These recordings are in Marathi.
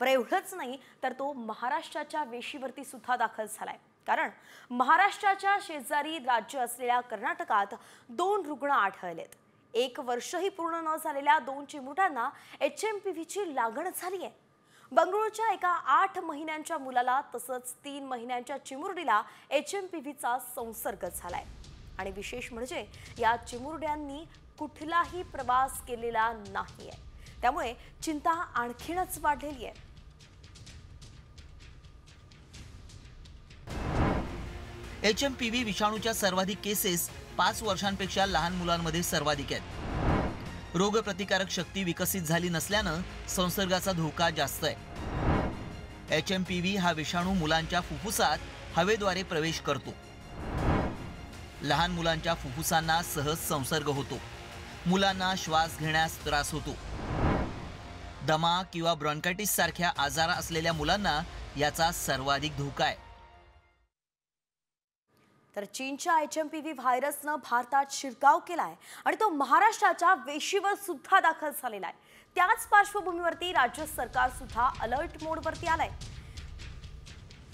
एवढंच नाही तर तो महाराष्ट्राच्या वेशीवरती सुद्धा दाखल झालाय। कारण महाराष्ट्राच्या शेजारी राज्य असलेल्या कर्नाटकात 2 रुग्ण आढळलेत। 1 वर्षही पूर्ण न झालेल्या 2 चिमुरड्यांना HMPVची लागण झाली आहे। बंगळुरूच्या एका 8 महिन्यांच्या मुलाला तसंच 3 महिन्यांच्या चिमुरडीला HMPVचा संसर्ग झालाय। आणि विशेष म्हणजे या चिमुरड्यांनी कुठलाही प्रवास केलेला नाहीये, त्यामुळे चिंता आणखीनच वाढलेली आहे। HMPV विषाणूच्या सर्वाधिक केसेस 5 वर्षांपेक्षा लहान मुलांमध्ये सर्वाधिक आहेत। रोगप्रतिकारक शक्ती विकसित झाली नसल्यानं संसर्गाचा धोका जास्त आहे। HMPV हा विषाणू मुलांच्या फुफ्फुसात हवेद्वारे प्रवेश करतो। लहान मुलांच्या फुफ्फुसांना सहज संसर्ग होतो। मुलांना श्वास घेण्यास त्रास होतो। दमा किंवा ब्रॉन्कायटिस सारख्या आजार असलेल्या मुलांना याचा सर्वाधिक धोका आहे। तर चीनच्या HMPV व्हायरसनं भारतात शिरकाव केलाय आणि तो महाराष्ट्राच्या वेशीवर सुद्धा दाखल झालेला आहे। त्याच पार्श्वभूमीवरती राज्य सरकार सुद्धा अलर्ट मोडवरती आलंय।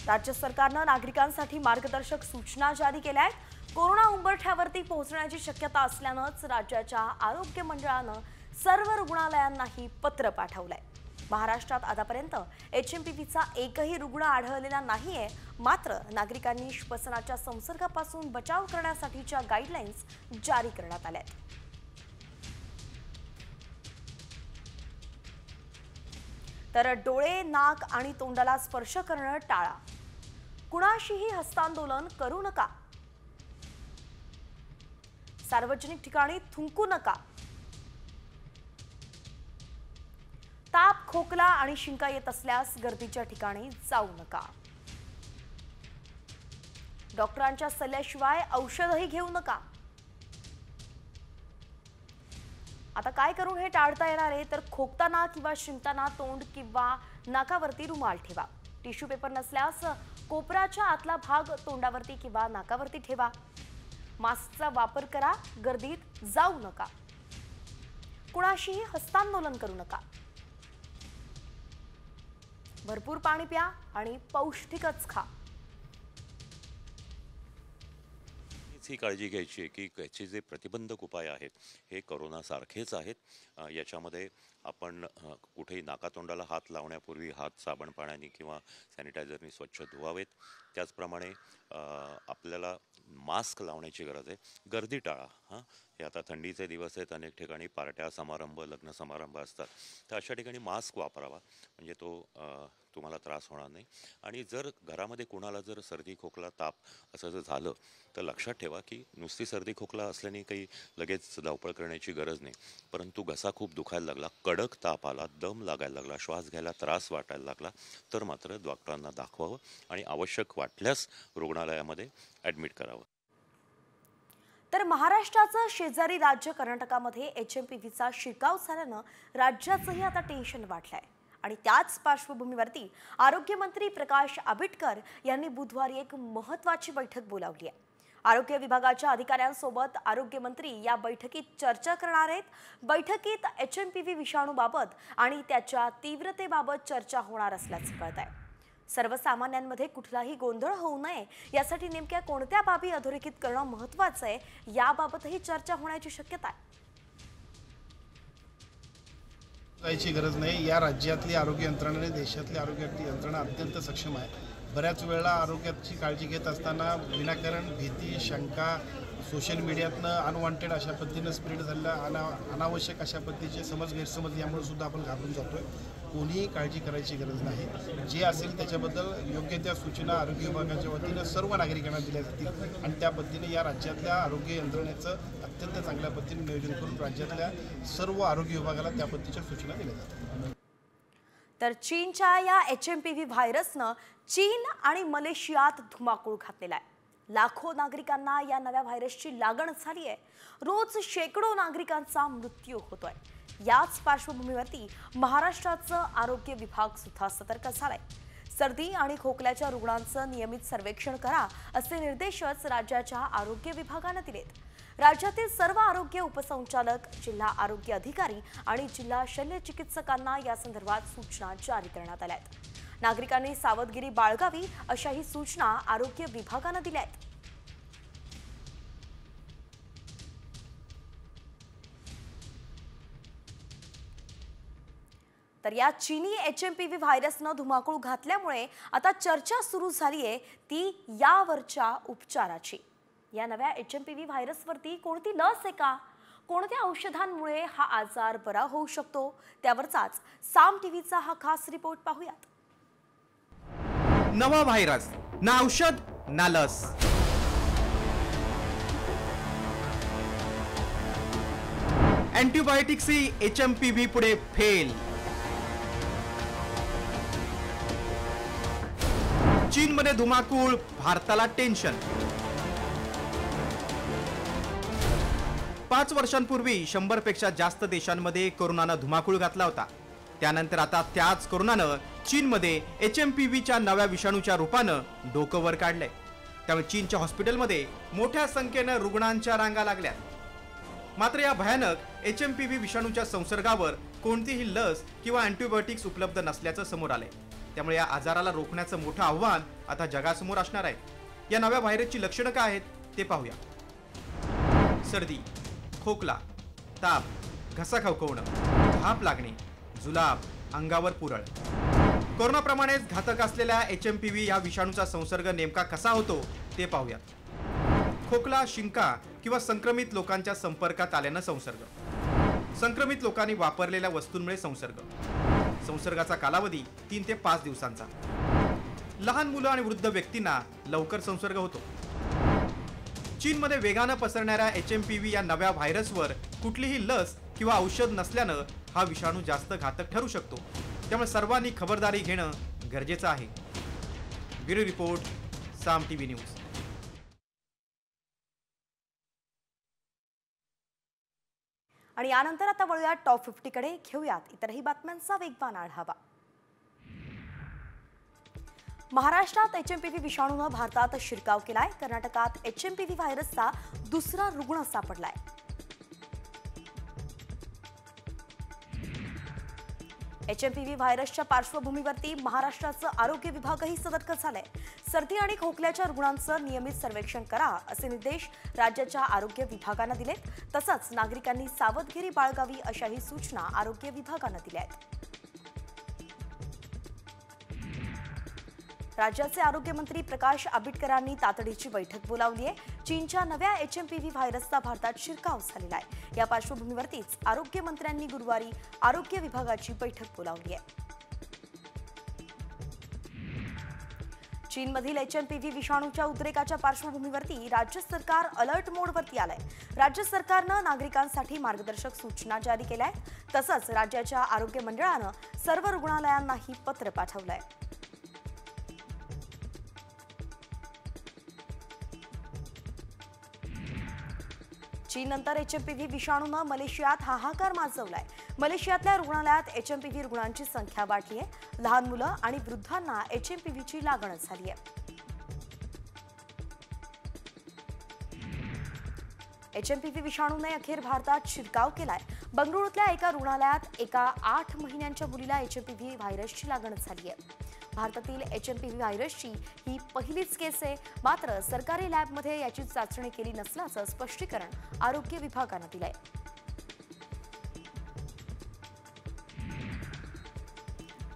राज्य सरकारनं नागरिकांसाठी मार्गदर्शक सूचना जारी केल्या आहेत। कोरोना उंबरठ्यावरती पोहोचण्याची शक्यता असल्यानंच राज्याच्या आरोग्य मंडळानं सर्व रुग्णालयांनाही पत्र पाठवलंय। महाराष्ट्रात आतापर्यंत HMPVचा एकही रुग्ण आढळलेला नाहीये। मात्र नागरिकांनी श्वसनाच्या संसर्गापासून बचाव करण्यासाठीच्या गाईडलाईन्स जारी करण्यात आल्या आहेत। तर डोळे, नाक आणि तोंडाला स्पर्श करणं टाळा। कुणाशीही हस्तांदोलन करू नका। सार्वजनिक ठिकाणी थुंकू नका। ताप, खोकला आणि शिंका येत असल्यास गर्दीच्या ठिकाणी जाऊ नका। डॉक्टरांच्या सल्ल्याशिवाय औषधही घेऊ नका। आता काय करून हे टाळता येणार आहे तर खोकताना किंवा शिंकताना तोंड किंवा नाकावरती रुमाल ठेवा। टिश्यू पेपर नसल्यास कोपराच्या आतला भाग तोंडावरती किंवा नाकावरती ठेवा। मास्कचा वापर करा। गर्दीत जाऊ नका। कुणाशीही हस्तांदोलन करू नका। भरपूर पाणी प्या आणि पौष्टिकच खा। ही काळजी घ्यायची आहे की याचे जे प्रतिबंधक उपाय आहेत हे कोरोना सारखेच आहेत। याच्यामध्ये आपण कुठेही नाकातोंडाला हात लावण्यापूर्वी हात साबण पाण्याने किंवा सॅनिटायझरने स्वच्छ धुवावेत। त्याचप्रमाणे आपल्याला मास्क लावण्याची गरज आहे। गर्दी टाळा। हे आता थंडीचे दिवस आहेत, अनेक ठिकाणी पार्ट्या, समारंभ, लग्न समारंभ असतात, तर अशा ठिकाणी मास्क वापरावा म्हणजे तो तुम्हाला त्रास होणार नाही। आणि जर घरामध्ये कोणाला जर सर्दी, खोकला, ताप असं जर झालं तर लक्षात ठेवा की नुसती सर्दी, खोकला असल्याने काही लगेच धावपळ करण्याची गरज नाही, परंतु घसा खूप दुखायला लागला, कडक ताप आला, दम लागायला लागला, श्वास घ्यायला त्रास वाटायला लागला तर मात्र डॉक्टरांना दाखवावं आणि आवश्यक वाटल्यास रुग्णालयामध्ये ॲडमिट करावं। तर महाराष्ट्राचं शेजारी राज्य कर्नाटकामध्ये HMPVचा शिरकाव झाल्यानं राज्याचंही आता टेन्शन वाढलंय। आणि त्याच पार्श्वभूमीवरती आरोग्य मंत्री प्रकाश आंबेडकर यांनी बुधवारी एक महत्त्वाची बैठक बोलावली आहे। आरोग्य विभागाच्या अधिकाऱ्यांसोबत आरोग्य मंत्री या बैठकीत चर्चा करणार आहेत। बैठकीत HMPV विषाणूबाबत आणि त्याच्या तीव्रतेबाबत चर्चा होणार असल्याचं कळतंय। सर्वसामान्यांमध्ये कुठलाही गोंधळ होऊ नये यासाठी नेमक्या कोणत्या बाबी अधोरेखित करणं महत्त्वाचं आहे याबाबतही चर्चा होण्याची शक्यता आहे। काहीची गरज नाही। या राज्यातली आरोग्य यंत्रणा आणि देशातली आरोग्य यंत्रणा अत्यंत सक्षम आहे। बऱ्याच वेळा आरोग्याची काळजी घेत असताना विनाकारण भीती, शंका, सोशल मीडियातनं अनवॉन्टेड अशा पद्धतीनं स्प्रेड झालेला अनावश्यक अशा पद्धतीचे गैरसमज यामुळे सुद्धा आपण घाबरून जातोय। कोणीही काळजी करायची गरज नाही। जे असेल त्याच्याबद्दल योग्य त्या सूचना आरोग्य विभागाच्या वतीनं सर्व नागरिकांना दिल्या जातील आणि त्या पद्धतीने या राज्यातल्या आरोग्य यंत्रणेचं अत्यंत चांगल्या पद्धतीने नियोजन करून राज्यातल्या सर्व आरोग्य विभागाला त्या पद्धतीच्या सूचना दिल्या जातील। तर चीनच्या या HMPV व्हायरसनं चीन आणि मलेशियात धुमाकूळ घातलेला आहे। लाखो नागरिकांना या नव्या व्हायरसची लागण झाली आहे। रोज शेकडो नागरिकांचा मृत्यू होतोय। याच पार्श्वभूमीवरती महाराष्ट्राचं आरोग्य विभाग सुद्धा सतर्क झालाय। सर्दी आणि खोकल्याच्या रुग्णांचं नियमित सर्वेक्षण करा असे निर्देशच राज्याच्या आरोग्य विभागाने दिलेत। राज्यातील सर्व आरोग्य उपसंचालक, जिल्हा आरोग्य अधिकारी आणि जिल्हा शल्य चिकित्सकांना या संदर्भात सूचना जारी करण्यात आल्या आहेत। नागरिकांनी सावधगिरी बाळगावी अशाही सूचना आरोग्य विभागानं दिल्या आहेत। तर या चीनी HMPV व्हायरसनं धुमाकूळ घातल्यामुळे आता चर्चा सुरू झाली आहे ती यावरच्या उपचाराची। या नव्या HMPV व्हायरसवरती कोणती लस आहे का, कोणत्या औषधांमुळे हा आजार बरा होऊ शकतो, त्यावरचाच साम टीव्हीचा हा खास रिपोर्ट पाहूयात। नवा व्हायरस, ना औषध ना लस। अँटीबायोटिक्सची HMPV पुढे फेल। चीनमध्ये धुमाकूळ, भारताला टेन्शन। 5 वर्षांपूर्वी 100 पेक्षा जास्त देशांमध्ये कोरोनानं धुमाकूळ घातला होता। त्यानंतर आता त्याच कोरोनानं चीनमध्ये HMPVच्या नव्या विषाणूच्या रूपानं डोकं वर काढलंय। त्यामुळे चीनच्या हॉस्पिटलमध्ये मोठ्या संख्येनं रुग्णांच्या रांगा लागल्या। मात्र या भयानक HMPV विषाणूच्या संसर्गावर कोणतीही लस किंवा अँटीबायोटिक्स उपलब्ध नसल्याचं समोर आलंय। त्यामुळे या आजाराला रोखण्याचं मोठं आव्हान आता जगासमोर असणार आहे। या नव्या व्हायरसची लक्षणं काय आहेत ते पाहूया। सर्दी, खोकला, ताप, घसा खवखवणं, धाप लागणे, जुलाब, अंगावर पुरळ। कोरोनाप्रमाणेच घातक असलेल्या HMPV या विषाणूचा संसर्ग नेमका कसा होतो ते पाहूयात। खोकला, शिंका किंवा संक्रमित लोकांच्या संपर्कात आल्यानं संसर्ग। संक्रमित लोकांनी वापरलेल्या वस्तूंमुळे संसर्ग। संसर्गाचा कालावधी 3 ते 5 दिवसांचा। लहान मुलं आणि वृद्ध व्यक्तींना लवकर संसर्ग होतो। चीनमध्ये वेगानं पसरणाऱ्या HMPV या नव्या व्हायरसवर कुठलीही लस किंवा औषध नसल्यानं हा विषाणू जास्त घातक ठरू शकतो। त्यामुळे सर्वांनी खबरदारी घेणं गरजेचं आहे। ब्युरो रिपोर्ट, साम टीव्ही न्यूज। आणि यानंतर आता वळूयात टॉप 50 कडे, घेऊयात इतरही बातम्यांचा वेगवान आढावा। महाराष्ट्रात HMPV विषाणूनं भारतात शिरकाव केलाय। कर्नाटकात HMPV व्हायरसचा दुसरा रुग्ण सापडलाय। HMPV व्हायरसच्या पार्श्वभूमीवरती महाराष्ट्राचं आरोग्य विभागही सतर्क झालंय। सर्दी आणि खोकल्याच्या रुग्णांचं नियमित सर्वेक्षण करा असे निर्देश राज्याच्या आरोग्य विभागानं दिलेत। तसंच नागरिकांनी सावधगिरी बाळगावी अशाही सूचना आरोग्य विभागानं दिल्या आहेत। राज्याचे आरोग्य मंत्री प्रकाश आंबेडकरांनी तातडीची बैठक बोलावली आहे। चीनच्या नव्या HMPV व्हायरसचा भारतात शिरकाव झालेला आहे। या पार्श्वभूमीवरतीच आरोग्य मंत्र्यांनी गुरुवारी आरोग्य विभागाची बैठक बोलावली आहे। चीनमधील HMPV विषाणूच्या उद्रेकाच्या पार्श्वभूमीवरती राज्य सरकार अलर्ट मोडवरती आलंय। राज्य सरकारनं नागरिकांसाठी मार्गदर्शक सूचना जारी केल्या आहेत। तसंच राज्याच्या आरोग्य मंडळानं सर्व रुग्णालयांनाही पत्र पाठवलंय। चीननंतर HMPV विषाणूनं मलेशियात हाहाकार माजवलाय। मलेशियातल्या रुग्णालयात HMPV रुग्णांची संख्या वाढली आहे। लहान मुलं आणि वृद्धांना HMPVची लागण झाली आहे। HMPV विषाणूने अखेर भारतात शिरकाव केलाय। बंगळुरूतल्या एका रुग्णालयात एका 8 महिन्यांच्या मुलीला HMPV व्हायरसची लागण झाली आहे। भारतातील HMPV व्हायरसची ही पहिलीच केस आहे। मात्र सरकारी लॅबमध्ये याची चाचणी केली नसल्याचं स्पष्टीकरण आरोग्य विभागानं दिलंय।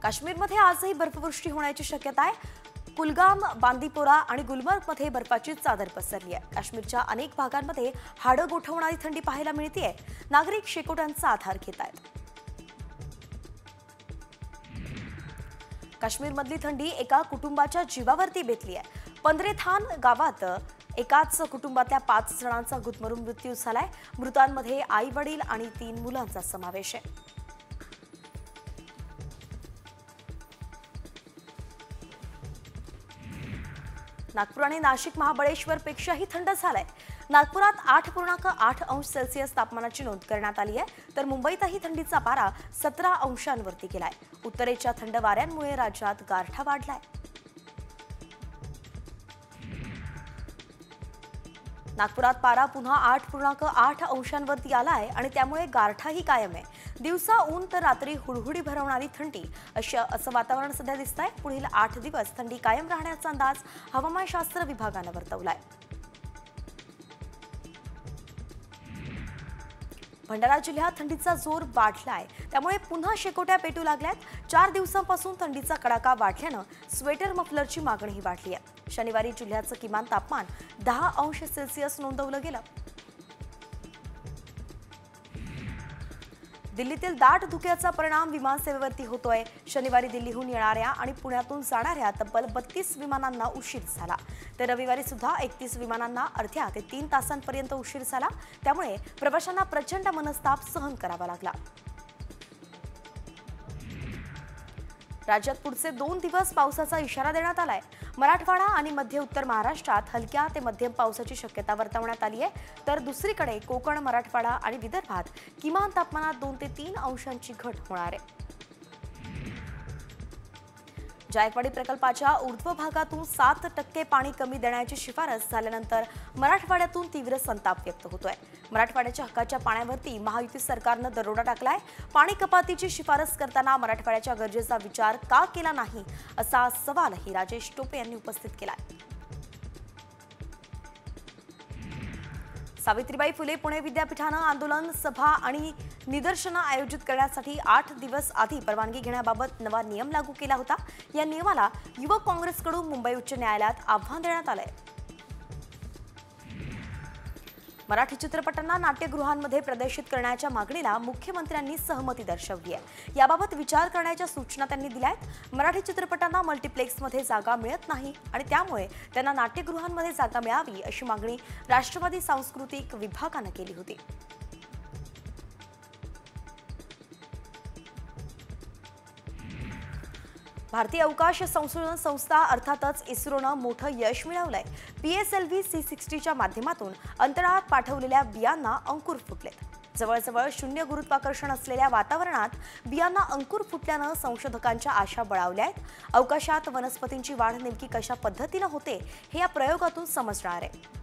काश्मीरमध्ये आजही बर्फवृष्टी होण्याची शक्यता आहे। कुलगाम, बांदीपोरा आणि गुलमर्गमध्ये बर्फाची चादर पसरली आहे। काश्मीरच्या अनेक भागांमध्ये हाडं गोठवणारी थंडी पाहायला मिळतेय। नागरिक शेकोट्यांचा आधार घेत आहेत। काश्मीरमधली थंडी एका कुटुंबाच्या जीवावरती बेतली आहे। पंधरेथान गावात एकाच कुटुंबातल्या 5 जणांचा गुदमरून मृत्यू झालाय। मृतांमध्ये आई वडील आणि 3 मुलांचा समावेश आहे। नागपूर आणि नाशिक महाबळेश्वर पेक्षाही थंड झालाय। नागपुरात 8.8 अंश सेल्सिअस तापमानाची नोंद करण्यात आली आहे। तर मुंबईतही थंडीचा पारा 17 अंशांवरती गेलाय। उत्तरेच्या थंड वाऱ्यांमुळे राज्यात गारठा वाढलाय। नागपुरात पारा पुन्हा 8.8 अंशांवरती आलाय आणि त्यामुळे गारठाही कायम आहे. दिवसा ऊन तर रात्री हुडहुडी भरवणारी थंडी असं वातावरण सध्या दिसतंय. पुढील 8 दिवस थंडी कायम राहण्याचा अंदाज हवामानशास्त्र विभागानं वर्तवलाय. भंडारा जिल्ह्यात थंडीचा जोर वाढलाय, त्यामुळे पुन्हा शेकोट्या पेटू लागल्यात. 4 दिवसांपासून थंडीचा कडाका वाढल्यानं स्वेटर मफलरची मागणीही वाढली आहे. शनिवारी जिल्ह्याचं किमान तापमान 10 अंश सेल्सिअस नोंदवलं गेलं. दिल्लीतील दाट धुक्याचा परिणाम विमानसेवेवरती होतोय. शनिवारी दिल्लीहून येणाऱ्या आणि पुण्यातून जाणाऱ्या तब्बल 32 विमानांना उशीर झाला. तर रविवारी सुद्धा 31 विमानांना अर्ध्या ते 3 तासांपर्यंत उशीर झाला. त्यामुळे प्रवाशांना प्रचंड मनस्ताप सहन करावा लागला. राज्यात पुढचे 2 दिवस पावसाचा इशारा देण्यात आलाय. मराठवाडा आणि मध्य उत्तर महाराष्ट्रात हलक्या ते मध्यम पावसाची शक्यता वर्तवण्यात आली आहे. तर दुसरीकडे कोकण, मराठवाडा आणि विदर्भात किमान तापमानात 2 ते 3 अंशांची घट होणार आहे. जायकवाडी प्रकल्पाच्या ऊर्ध्व भागातून 7% पाणी कमी देण्याची शिफारस झाल्यानंतर मराठवाड्यातून तीव्र संताप व्यक्त होतोय. मराठवाड्याच्या हक्काच्या पाण्यावरती महायुती सरकारनं दरोडा टाकलाय. पाणी कपातीची शिफारस करताना मराठवाड्याच्या गरजेचा विचार का केला नाही असा सवालही राजेश टोपे यांनी उपस्थित केलाय. सावित्रीबाई फुले पुणे विद्यापीठानं आंदोलन, सभा आणि निदर्शनं आयोजित करण्यासाठी 8 दिवस आधी परवानगी घेण्याबाबत नवा नियम लागू केला होता. या नियमाला युवक काँग्रेसकडून मुंबई उच्च न्यायालयात आव्हान देण्यात आलंय. मराठी चित्रपटांना नाट्यगृहांमध्ये प्रदर्शित करण्याच्या मागणीला मुख्यमंत्र्यांनी सहमती दर्शवली आहे. याबाबत विचार करण्याच्या सूचना त्यांनी दिल्या आहेत. मराठी चित्रपटांना मल्टिप्लेक्समध्ये जागा मिळत नाही आणि त्यामुळे त्यांना नाट्यगृहांमध्ये जागा मिळावी अशी मागणी राष्ट्रवादी सांस्कृतिक विभागानं केली होती. भारतीय अवकाश संशोधन संस्था अर्थातच इस्रोनं मोठं यश मिळवलंय. PSLV C60च्या माध्यमातून अंतराळात पाठवलेल्या बियांना अंकुर फुटलेत. जवळजवळ 0 गुरुत्वाकर्षण असलेल्या वातावरणात बियांना अंकुर फुटल्यानं संशोधकांच्या आशा बळावल्या आहेत. अवकाशात वनस्पतींची वाढ नेमकी कशा पद्धतीनं होते हे या प्रयोगातून समजणार आहे.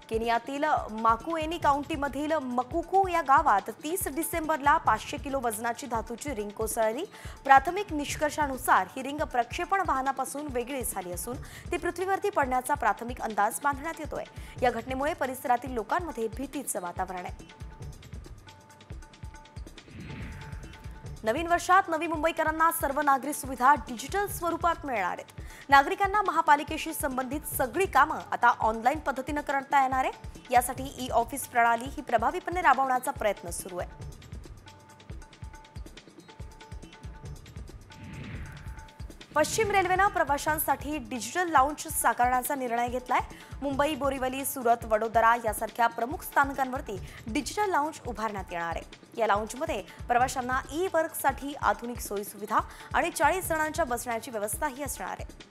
केनियातील माकुएनी काउंटीमधील मकुकू या गावात 30 डिसेंबरला 500 किलो वजनाची धातूची रिंग कोसळली. प्राथमिक निष्कर्षानुसार ही रिंग प्रक्षेपण वाहनापासून वेगळी झाली असून ती पृथ्वीवरती पडण्याचा प्राथमिक अंदाज बांधण्यात येतोय. या घटनेमुळे परिसरातील लोकांमध्ये भीतीचं वातावरण आहे. नवीन वर्षात नवी मुंबईकरांना सर्व नागरी सुविधा डिजिटल स्वरूपात मिळणार आहेत. नागरिकांना महापालिकेशी संबंधित सगळी कामं आता ऑनलाईन पद्धतीनं करता येणार आहे. यासाठी ई-ऑफिस प्रणाली ही प्रभावीपणे राबवण्याचा प्रयत्न सुरू आहे. पश्चिम रेल्वेनं प्रवाशांसाठी डिजिटल लाऊंज साकारण्याचा निर्णय घेतलाय. मुंबई, बोरीवली, सुरत, वडोदरा यासारख्या प्रमुख स्थानकांवरती डिजिटल लाऊंज उभारण्यात येणार आहे. या लाऊंजमध्ये प्रवाशांना ई-वर्कसाठी आधुनिक सोयीसुविधा आणि 40 जणांच्या बसण्याची व्यवस्थाही असणार आहे.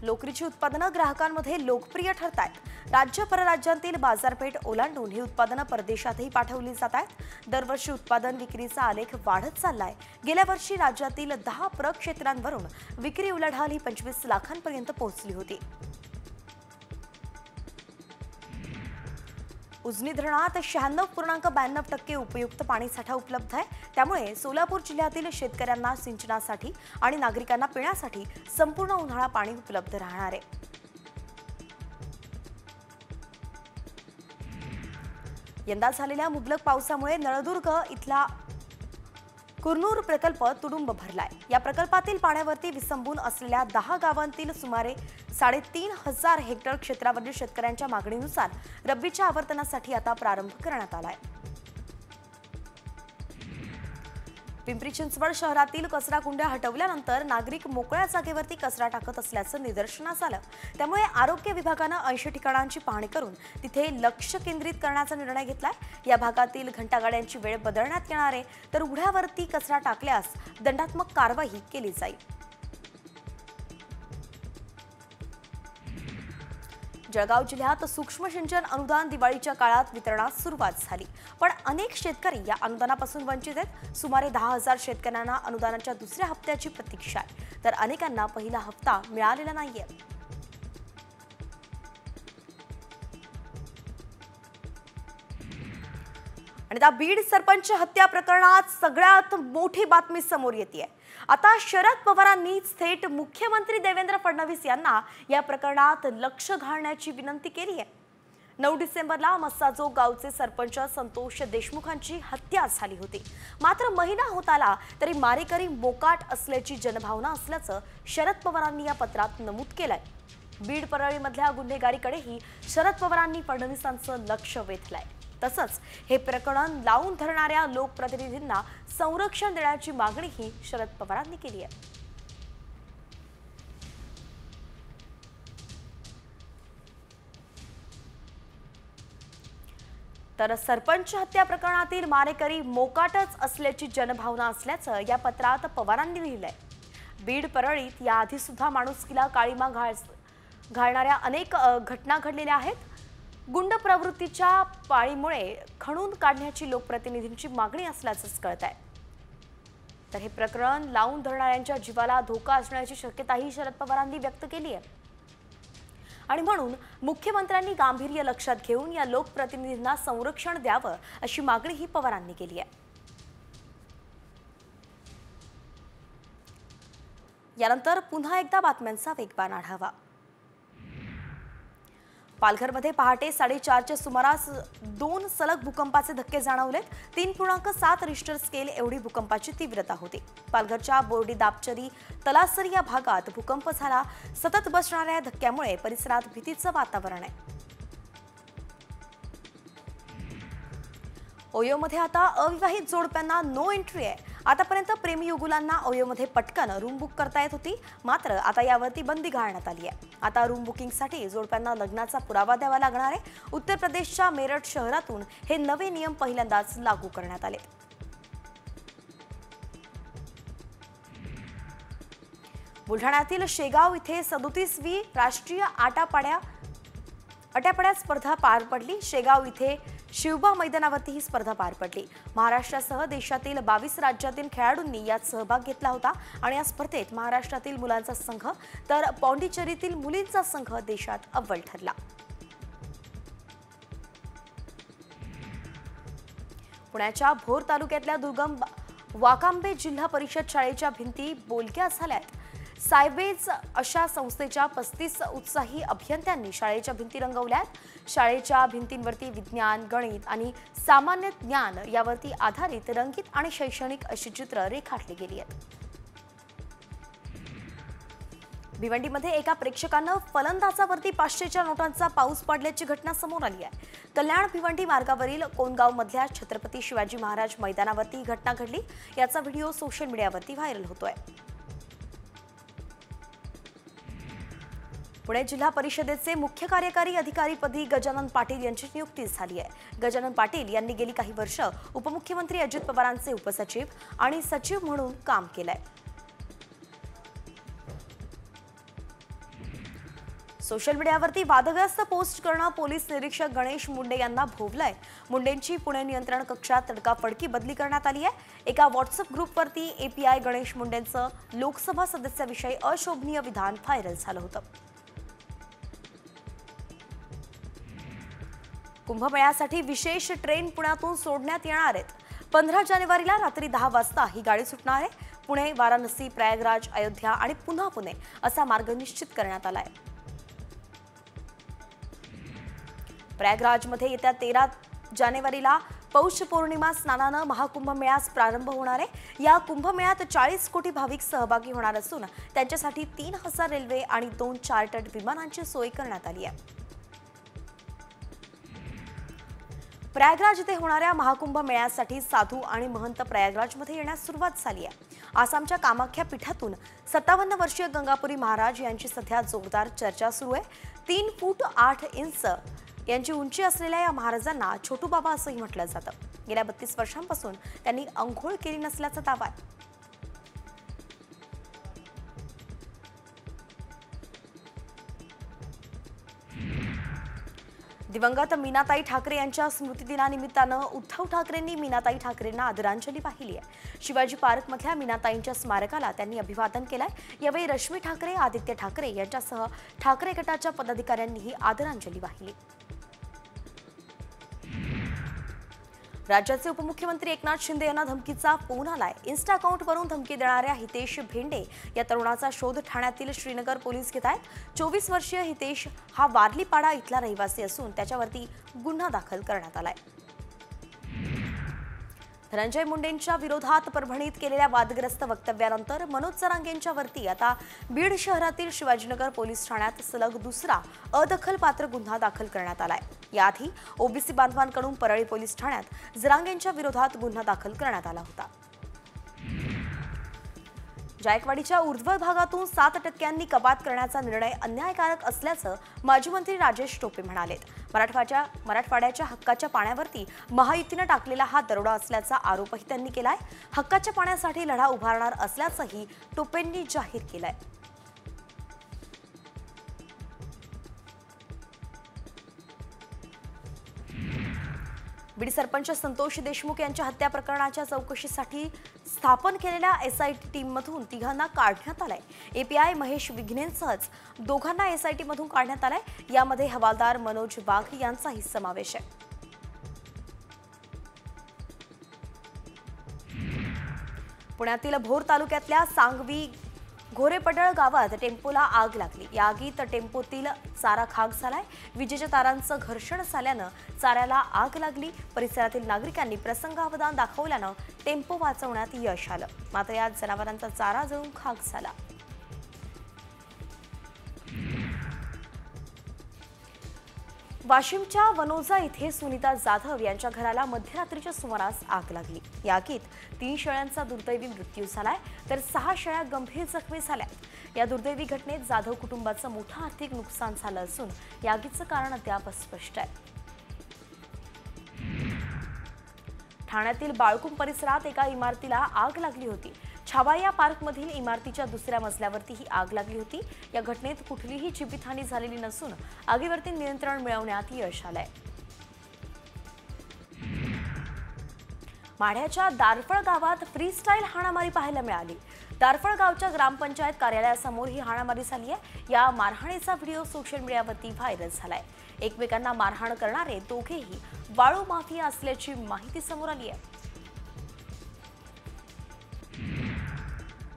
लोकरीची उत्पादनं ग्राहकांमध्ये लोकप्रिय ठरत आहेत. राज्य परराज्यांतील बाजारपेठ ओलांडून ही उत्पादनं परदेशातही पाठवली जात आहेत. दरवर्षी उत्पादन विक्रीचा आलेख वाढत चाललाय. गेल्या वर्षी राज्यातील 10 प्रक्षेत्रांवरून विक्री उलाढाल ही 25 लाखांपर्यंत पोहोचली होती. उजनी धरणात 96.92% उपयुक्त पाणीसाठा उपलब्ध आहे. त्यामुळे सोलापूर जिल्ह्यातील शेतकऱ्यांना सिंचनासाठी आणि नागरिकांना पिण्यासाठी संपूर्ण उन्हाळा पाणी उपलब्ध राहणार आहे. यंदा झालेल्या मुबलक पावसामुळे नळदुर्ग इथला कुरनूर प्रकल्प तुडुंब भरलाय. या प्रकल्पातील पाण्यावरती विसंबून असलेल्या 10 गावांतील सुमारे 3,500 हेक्टर क्षेत्रावरील शेतकऱ्यांच्या मागणीनुसार रब्बीच्या आवर्तनासाठी आता प्रारंभ करण्यात आलाय. पिंपरी चिंचवड शहरातील कचरा कुंड्या हटवल्यानंतर नागरिक मोकळ्या जागेवरती कचरा टाकत असल्याचं निदर्शनास आलं. त्यामुळे आरोग्य विभागानं 80 ठिकाणांची पाहणी करून तिथे लक्ष केंद्रित करण्याचा निर्णय घेतलाय. या भागातील घंटागाड्यांची वेळ बदलण्यात येणार आहे. तर उघड्यावरती कचरा टाकल्यास दंडात्मक कारवाई केली जाईल. जळगाव जिल्ह्यात सूक्ष्म सिंचन अनुदान दिवाळीच्या काळात वितरणास सुरुवात झाली, पण अनेक शेतकरी या अनुदानापासून वंचित आहेत. सुमारे 10,000 शेतकऱ्यांना अनुदानाच्या दुसऱ्या हप्त्याची प्रतीक्षा आहे, तर अनेकांना पहिला हप्ता मिळालेला नाहीये. आणि त्या बीड सरपंच हत्या प्रकरणात सगळ्यात मोठी बातमी समोर येते. आता शरद पवारांनी थेट मुख्यमंत्री देवेंद्र फडणवीस यांना या प्रकरणात लक्ष घालण्याची विनंती केली आहे. 9 डिसेंबरला मस्साजोग गावचे सरपंच संतोष देशमुखांची हत्या झाली होती. मात्र महिना होत आला तरी मारेकरी मोकाट असल्याची जनभावना असल्याचं शरद पवारांनी या पत्रात नमूद केलंय. बीड परळीमधल्या गुन्हेगारीकडेही शरद पवारांनी फडणवीसांचं लक्ष वेधलंय. तसंच हे प्रकरण लावून धरणाऱ्या लोकप्रतिनिधींना संरक्षण देण्याची मागणीही शरद पवारांनी केली आहे. तर सरपंच हत्या प्रकरणातील मारेकरी मोकाटच असल्याची जनभावना असल्याचं या पत्रात पवारांनी लिहिलंय. बीड परळीत याआधी सुद्धा माणुसकीला काळीमा घालणाऱ्या अनेक घटना घडलेल्या आहेत. गुंड प्रवृत्तीच्या पाळीमुळे खणून काढण्याची लोकप्रतिनिधींची मागणी असल्याचंच कळत आहे. तर हे प्रकरण लावून धरणाऱ्यांच्या जीवाला धोका असण्याची शक्यताही शरद पवारांनी व्यक्त केली आहे. आणि म्हणून मुख्यमंत्र्यांनी गांभीर्य लक्षात घेऊन या लोकप्रतिनिधींना संरक्षण द्यावं अशी मागणीही पवारांनी केली आहे. यानंतर पुन्हा एकदा बातम्यांचा वेगवान आढावा. पालघरमध्ये पहाटे 4:30च्या सुमारास 2 सलग भूकंपाचे धक्के जाणवलेत. 3.7 रिश्टर स्केल एवढी भूकंपाची तीव्रता होती. पालघरच्या बोर्डी दापचरी तलासरी या भागात भूकंप झाला. सतत बसणाऱ्या धक्क्यामुळे परिसरात भीतीचं वातावरण आहे. ओयोमध्ये आता अविवाहित जोडप्यांना नो एंट्री आहे. आतापर्यंत प्रेमी युगुलांना ओयोमध्ये पटकन रूम बुक करता येत होती, मात्र आता यावरती बंदी घालण्यात आली आहे. आता रूम बुकिंगसाठी जोडप्यांना लग्नाचा पुरावा द्यावा लागणार आहे. उत्तर प्रदेशच्या मेरठ शहरातून हे नवे नियम पहिल्यांदाच लागू करण्यात आले. बुलढाण्यातील शेगाव इथे 37वी राष्ट्रीय आट्यापाड्या स्पर्धा पार पडली. शेगाव इथे शिवबा मैदानावरती ही स्पर्धा पार पडली. महाराष्ट्रासह देशातील 22 राज्यातील खेळाडूंनी यात सहभाग घेतला होता आणि या स्पर्धेत महाराष्ट्रातील मुलांचा संघ तर पॉंडिचेरीतील मुलींचा संघ देशात अव्वल ठरला. पुण्याच्या भोर तालुक्यातल्या दुर्गम वाकांबे जिल्हा परिषद शाळेच्या भिंती बोलक्या झाल्यात. सायबेज अशा संस्थेच्या 35 उत्साही अभियंत्यांनी शाळेच्या भिंती रंगवल्यात. शाळेच्या भिंतींवरती विज्ञान, गणित आणि सामान्य ज्ञान यावरती आधारित रंगीत आणि शैक्षणिक अशी चित्र रेखाटली गेली आहेत. भिवंडीमध्ये एका प्रेक्षकानं फलंदाजावरती 500च्या नोटांचा पाऊस पाडल्याची घटना समोर आली आहे. कल्याण भिवंडी मार्गावरील कोणगाव मधल्या छत्रपती शिवाजी महाराज मैदानावरती ही घटना घडली. याचा व्हिडिओ सोशल मीडियावरती व्हायरल होतोय. पुणे जिल्हा परिषदेचे मुख्य कार्यकारी अधिकारीपदी गजानन पाटील यांची नियुक्ती झाली आहे. गजानन पाटील यांनी गेली काही वर्ष उपमुख्यमंत्री अजित पवारांचे उपसचिव आणि सचिव म्हणून काम केलंय. सोशल मीडियावरती वादग्रस्त पोस्ट करणं पोलीस निरीक्षक गणेश मुंडे यांना भोवलंय. मुंडेंची पुणे नियंत्रण कक्षात तडकाफडकी बदली करण्यात आली आहे. एका व्हॉट्सअप ग्रुपवरती एपीआय गणेश मुंडेंचं लोकसभा सदस्याविषयी अशोभनीय विधान व्हायरल झालं होतं. कुंभमेळ्यासाठी विशेष ट्रेन पुण्यातून सोडण्यात येणार आहेत. 15 जानेवारीला रात्री 10 वाजता ही गाडी सुटणार आहे. पुणे, वाराणसी, प्रयागराज, अयोध्या आणि पुन्हा पुणे असा मार्ग निश्चित करण्यात आला आहे. प्रयागराजमध्ये येत्या 13 जानेवारीला पौष पौर्णिमा स्नानानं महाकुंभमेळ्यास प्रारंभ होणार आहे. या कुंभमेळ्यात 40 कोटी भाविक सहभागी होणार असून त्यांच्यासाठी 3000 रेल्वे आणि 2 चार्टर्ड विमानांची सोय करण्यात आली आहे. प्रयागराज येथे होणाऱ्या महाकुंभ मेळ्यासाठी साधू आणि महंत प्रयागराजमध्ये येण्यास सुरुवात झाली आहे. आसामच्या कामाख्या पीठातून 57 वर्षीय गंगापुरी महाराज यांची सध्या जोरदार चर्चा सुरू आहे. 3 फूट 8 इंच यांची उंची असलेल्या या महाराजांना छोटू बाबा असंही म्हटलं जातं. गेल्या 32 वर्षांपासून त्यांनी अंघोळ केली नसल्याचा दावा आहे. दिवंगत मीनाताई ठाकरे यांच्या स्मृतिदिनानिमित्तानं उद्धव ठाकरेंनी मीनाताई ठाकरेंना आदरांजली वाहिली आहे। शिवाजी पार्कमधल्या मीनाताईंच्या स्मारकाला त्यांनी अभिवादन केलंय। यावेळी रश्मी ठाकरे, आदित्य ठाकरे यांच्यासह ठाकरे गटाच्या पदाधिकाऱ्यांनीही आदरांजली वाहिली। राज्याचे उपमुख्यमंत्री एकनाथ शिंदे यांना धमकीचा फोन आलाय। इन्स्टा अकाउंटवरून धमकी देणाऱ्या हितेश भेंडे या तरुणाचा शोध ठाण्यातील श्रीनगर पोलीस घेत आहेत। 24 वर्षीय हितेश हा वारलीपाडा इथला रहिवासी असून त्याच्यावरती गुन्हा दाखल करण्यात आलाय। धनंजय मुंडेंच्या विरोधात परभणीत केलेल्या वादग्रस्त वक्तव्यानंतर मनोज जरांगेंच्या वरती आता बीड शहरातील शिवाजीनगर पोलीस ठाण्यात सलग दुसरा अदखलपात्र गुन्हा दाखल करण्यात आलाय। याआधी ओबीसी बांधवांकडून परळी पोलीस ठाण्यात जरांगेंच्या विरोधात गुन्हा दाखल करण्यात आला होता। जायकवाडीच्या ऊर्ध्व भागातून 7% कपात करण्याचा निर्णय अन्यायकारक असल्याचं माजी मंत्री राजेश टोपे म्हणालेत। मराठवाड्याच्या हक्काच्या पाण्यावरती महायुतीनं टाकलेला हा दरोडा असल्याचा आरोपही त्यांनी केलाय। हक्काच्या पाण्यासाठी लढा उभारणार असल्याचंही टोपेंनी जाहीर केलंय। बीड सरपंच संतोष देशमुख यांच्या हत्या प्रकरणाच्या चौकशीसाठी स्थापन केलेल्या एसआयटी टीममधून 3 काढण्यात आलंय। एपीआय महेश विघ्नेंसहच 2 एसआयटी मधून काढण्यात आलंय। यामध्ये हवालदार मनोज वाघ यांचाही समावेश आहे। पुण्यातील भोर तालुक्यातल्या सांगवी घोरेपडळ गावात टेम्पोला आग लागली। या आगीत टेम्पोतील चारा खाक झालाय। विजेच्या तारांचं घर्षण झाल्यानं चाऱ्याला आग लागली। परिसरातील नागरिकांनी प्रसंगावधान दाखवल्यानं टेम्पो वाचवण्यात यश आलं, मात्र यात जनावरांचा चारा जळून खाक झाला। वाशिमच्या वनोजा इथे सुनीता जाधव यांच्या घराला मध्यरात्रीच्या सुमारास आग लागली। या आगीत 3 शेळ्यांचा दुर्दैवी मृत्यू झालाय तर 6 शेळ्या गंभीर जखमी झाल्या। या दुर्दैवी घटनेत जाधव कुटुंबाचं मोठं आर्थिक नुकसान झालं असून या आगीचं कारण अद्याप अस्पष्ट आहे। ठाण्यातील बाळकुंभ परिसरात एका इमारतीला आग लागली होती। छावाया पार्कमधील इमारतीच्या दुसऱ्या मजल्यावरती ही आग लागली होती। या घटनेत कुठलीही जीवितहानी झालेली नसून आगीवरती नियंत्रण मिळवण्यात यश आलंय। माढ्याच्या दारफळ गावात फ्रीस्टाईल हाणामारी पाहायला मिळाली। दारफळ गावच्या ग्रामपंचायत कार्यालयासमोर ही हाणामारी झाली आहे। या मारहाणीचा व्हिडिओ सोशल मीडियावरती व्हायरल झालाय। एकमेकांना मारहाण करणारे दोघेही वाळू माफिया असल्याची माहिती समोर आली आहे।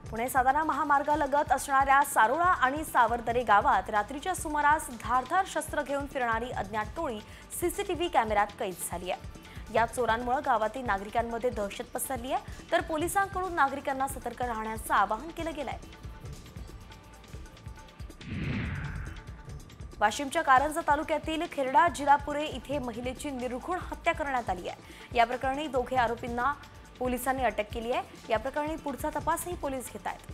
पुणे सातारा महामार्गालगत असणाऱ्या सारोळा आणि सावरदरे गावात रात्रीच्या सुमारास धारधार शस्त्र घेऊन फिरणारी अज्ञात टोळी सीसीटीव्ही कॅमेऱ्यात कैद झाली आहे। या चोरांमुळे गावातील नागरिकांमध्ये दहशत पसरली आहे, तर पोलिसांकडून नागरिकांना सतर्क राहण्याचं आवाहन केलं गेलंय। वाशिमच्या कारंजा तालुक्यातील खेरडा जिरापुरे इथे महिलेची निर्घृण हत्या करण्यात आली आहे। या प्रकरणी 2 आरोपींना पोलिसांनी अटक केली आहे। या प्रकरणी पुढचा तपासही पोलीस घेत आहेत।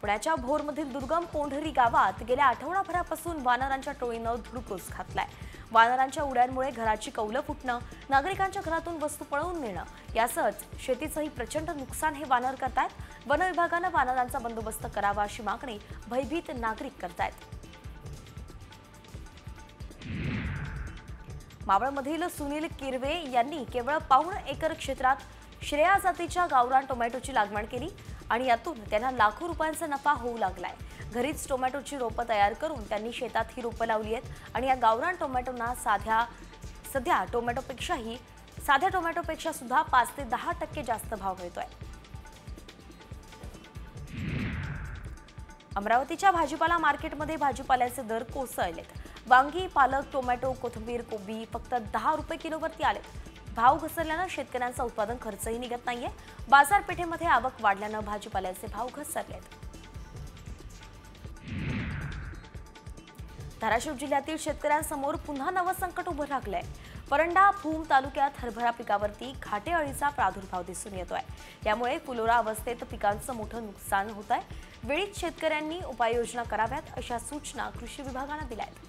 पुण्याच्या भोरमधील दुर्गम पोंढरी गावात गेल्या आठवडाभरापासून वानरांच्या टोळीनं धुडकूस घातलाय। वानरांच्या उड्यांमुळे घराची कौलं फुटणं, नागरिकांच्या घरातून वस्तू पळवून नेणं यासहच शेतीचंही प्रचंड नुकसान हे वानर करतायत। वन विभागानं वानरांचा बंदोबस्त करावा अशी मागणी भयभीत नागरिक करतायत। मावळमधील सुनील किरवे यांनी केवळ 1.25 एकर क्षेत्रात श्रेया जातीच्या गावरान टोमॅटोची लागवड केली आणि यातून त्यांना लाखो रुपयांचा नफा होऊ लागलाय। घरीच टोमॅटोची रोपं तयार करून त्यांनी शेतात ही रोपं लावली आहेत आणि या गावरान टोमॅटोना साध्या टोमॅटोपेक्षा सुद्धा 5 ते 10% जास्त भाव मिळतोय। अमरावतीच्या भाजीपाला मार्केटमध्ये भाजीपाल्याचे दर कोसळलेत। वांगी, पालक, टोमॅटो, कोथिंबीर, कोबी फक्त 10 रुपये किलोवरती आले। भाव घसरल्यानं शेतकऱ्यांचा उत्पादन खर्चही निघत नाहीये। बाजारपेठेमध्ये आवक वाढल्यानं भाजीपाल्याचे भाव घसरलेत। धाराशिव जिल्ह्यातील शेतकऱ्यांसमोर पुन्हा नवं संकट उभं राहिलंय। परंडा भूम तालुक्यात हरभरा पिकावरती घाटे अळीचा प्रादुर्भाव दिसून येतोय। यामुळे फुलोरा अवस्थेत पिकांचं मोठं नुकसान होत आहे। वेळीच शेतकऱ्यांनी उपाययोजना कराव्यात अशा सूचना कृषी विभागानं दिल्या आहेत।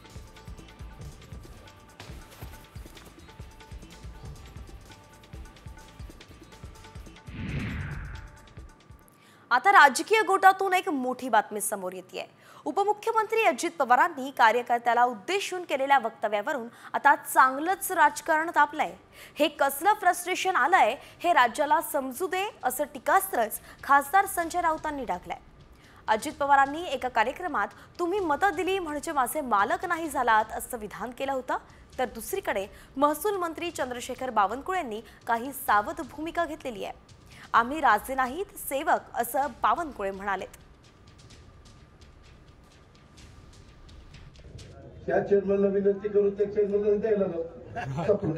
आता राजकीय गोटातून एक मोठी बातमी समोर येतेय। उपमुख्यमंत्री अजित पवारांनी कार्यकर्त्याला उद्देशून केलेल्या वक्तव्यावरून आता चांगलंच राजकारण तापलंय. हे कसलं फ्रस्ट्रेशन आलंय हे राज्याला समजू दे असं टीकास्त्रच खासदार संजय राऊतांनी टाकलंय. अजित पवारांनी एका कार्यक्रमात तुम्ही मतं दिली म्हणजे माझे मालक नाही झालात असं विधान केलं होतं. तर दुसरीकडे महसूल मंत्री चंद्रशेखर बावनकुळेंनी काही सावध भूमिका घेतलेली आहे. आम्ही राजे नाहीत सेवक असं बावनकुळे म्हणालेत. त्या चेअरमनला विनंती करू त्या चेअरमनला द्यायला लावू.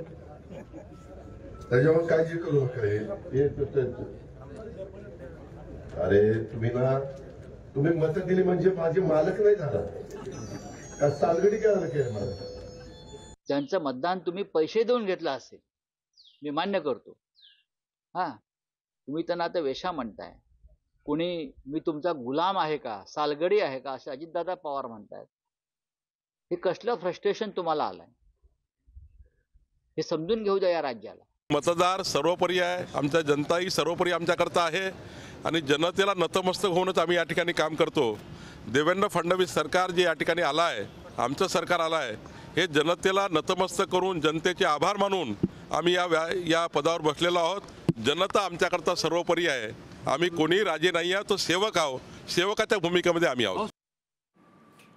त्याच्यावर काळजी करू नका. अरे तुम्ही मत दिली म्हणजे माझे मालक नाही झाला का? सालगडी काय झालं काय? मला त्यांचं मतदान तुम्ही पैसे देऊन घेतलं असेल, मी मान्य करतो. हा, तुम्ही त्यांना आता वेशा म्हणताय. कुणी मी तुमचा गुलाम आहे का, सालगडी आहे का असं अजितदादा पवार म्हणतायत. हे कसलं फ्रस्ट्रेशन तुम्हाला आलंय हे समजून घेऊ द्या या राज्याला. मतदार सर्वोपरी आहे, आमच्या जनताही सर्वोपरी आमच्याकरता आहे आणि जनतेला नतमस्तक होऊनच आम्ही या ठिकाणी काम करतो. देवेंद्र फडणवीस सरकार जे या ठिकाणी आलं आहे, आमचं सरकार आलं आहे, हे जनतेला नतमस्तक करून जनतेचे आभार मानून आम्ही या पदावर बसलेलो आहोत. जनता आमच्याकरता सर्वोपरी आहे. आम्ही कोणी राजे नाही आहोत, तो सेवक आहोत. सेवकाच्या भूमिकेमध्ये आम्ही आहोत.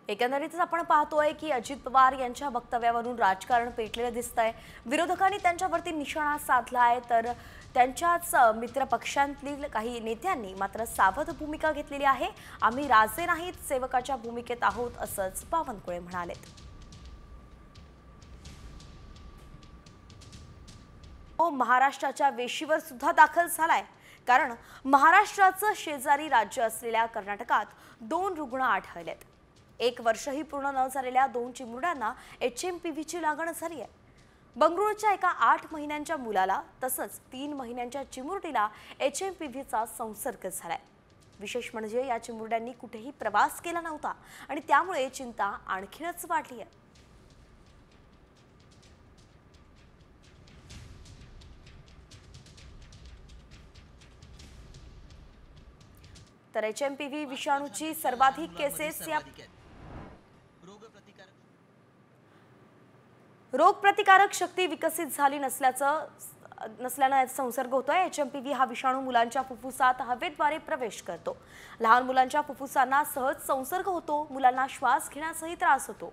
एकंदरीतच आपण पाहतोय की अजित पवार यांच्या वक्तव्यावरून राजकारण पेटलेलं दिसतंय. विरोधकांनी त्यांच्यावरती निशाणा साधलाय तर त्यांच्याच मित्र पक्षांतील काही नेत्यांनी मात्र सावध भूमिका घेतलेली आहे. आम्ही राजे नाहीत सेवकाच्या भूमिकेत आहोत असंच बावनकुळे म्हणालेत. महाराष्ट्राच्या वेशीवर सुद्धा दाखल झालाय. कारण महाराष्ट्राचं शेजारी राज्य असलेल्या कर्नाटकात 2 रुग्ण आढळलेत. 1 वर्षही पूर्ण न झालेल्या 2 चिमुरड्यांना HMPVची लागण झाली आहे. बंगळुरूच्या एका 8 महिन्यांच्या मुलाला तसंच 3 महिन्यांच्या चिमुरडीला HMPVचा संसर्ग झालाय. विशेष म्हणजे या चिमुरड्यांनी कुठेही प्रवास केला नव्हता आणि त्यामुळे चिंता आणखीनच वाढली आहे. तर HMPV विषाणूची सर्वाधिक केसेस या रोगप्रतिकारक शक्ती विकसित झाली नसल्याने संसर्ग होतोय. HMPV हा विषाणू मुलांच्या फुफ्फुसात हवेद्वारे प्रवेश करतो. लहान मुलांच्या फुफ्फुसांना सहज संसर्ग होतो. मुलांना श्वास घेण्यासही त्रास होतो.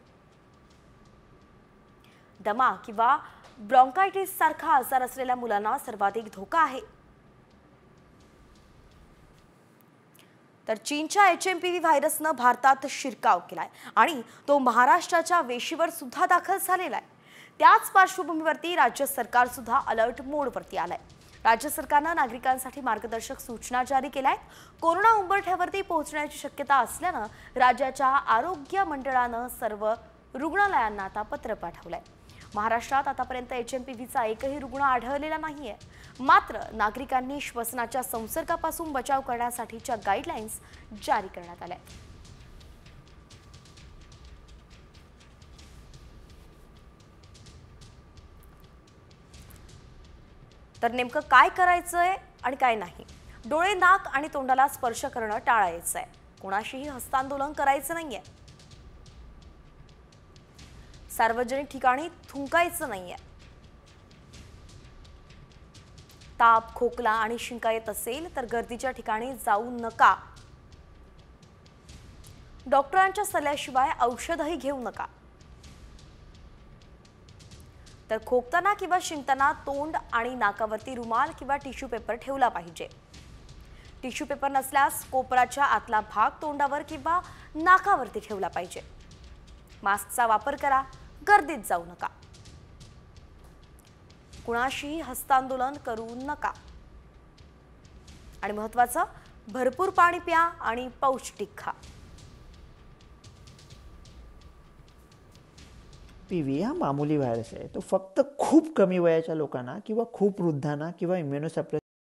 दमा किंवा ब्रॉन्कायटिस सारखा आजार असलेल्या मुलांना सर्वाधिक धोका आहे. तर चीनच्या HMPV व्हायरसनं भारतात शिरकाव केलाय आणि तो महाराष्ट्राच्या वेशीवर सुद्धा दाखल झालेला आहे. त्याच पार्श्वभूमीवरती राज्य सरकार सुद्धा अलर्ट मोडवरती आलंय. राज्य सरकारनं नागरिकांसाठी मार्गदर्शक सूचना जारी केल्यात. कोरोना उंबरठ्यावरती पोहोचण्याची शक्यता असल्यानं राज्याच्या आरोग्य मंडळानं सर्व रुग्णालयांना आता पत्र पाठवलंय. महाराष्ट्रात आतापर्यंत HMPVचा एकही रुग्ण आढळलेला नाहीये. मात्र नागरिकांनी श्वसनाच्या संसर्गापासून बचाव करण्यासाठीच्या गाईडलाईन्स जारी करण्यात आल्या. तर नेमकं काय करायचंय आणि काय नाही. डोळे, नाक आणि तोंडाला स्पर्श करणं टाळायचंय. कोणाशीही हस्तांदोलन करायचं नाहीये. सार्वजनिक ठिकाणी थुंकायचं नाहीये. ताप, खोकला आणि शिंका येत असेल तर गर्दीच्या ठिकाणी जाऊ नका. डॉक्टरांच्या सल्ल्याशिवाय औषधही घेऊ नका. तर खोकताना किंवा शिंकताना तोंड आणि नाकावरती रुमाल किंवा टिश्यू पेपर ठेवला पाहिजे. टिश्यू पेपर नसल्यास कोपराच्या आतला भाग तोंडावर किंवा नाकावरती ठेवला पाहिजे. मास्कचा वापर करा. गर्दीत जाऊ नका. कुणाशीही हस्तांदोलन करू नका. आणि महत्त्वाचं, भरपूर पाणी प्या आणि पौष्टिक खा. PV हा मामूली व्हायरस आहे. तो फक्त खूप कमी वयाच्या लोकांना किंवा खूप वृद्धांना किंवा इम्युनोसप्रेस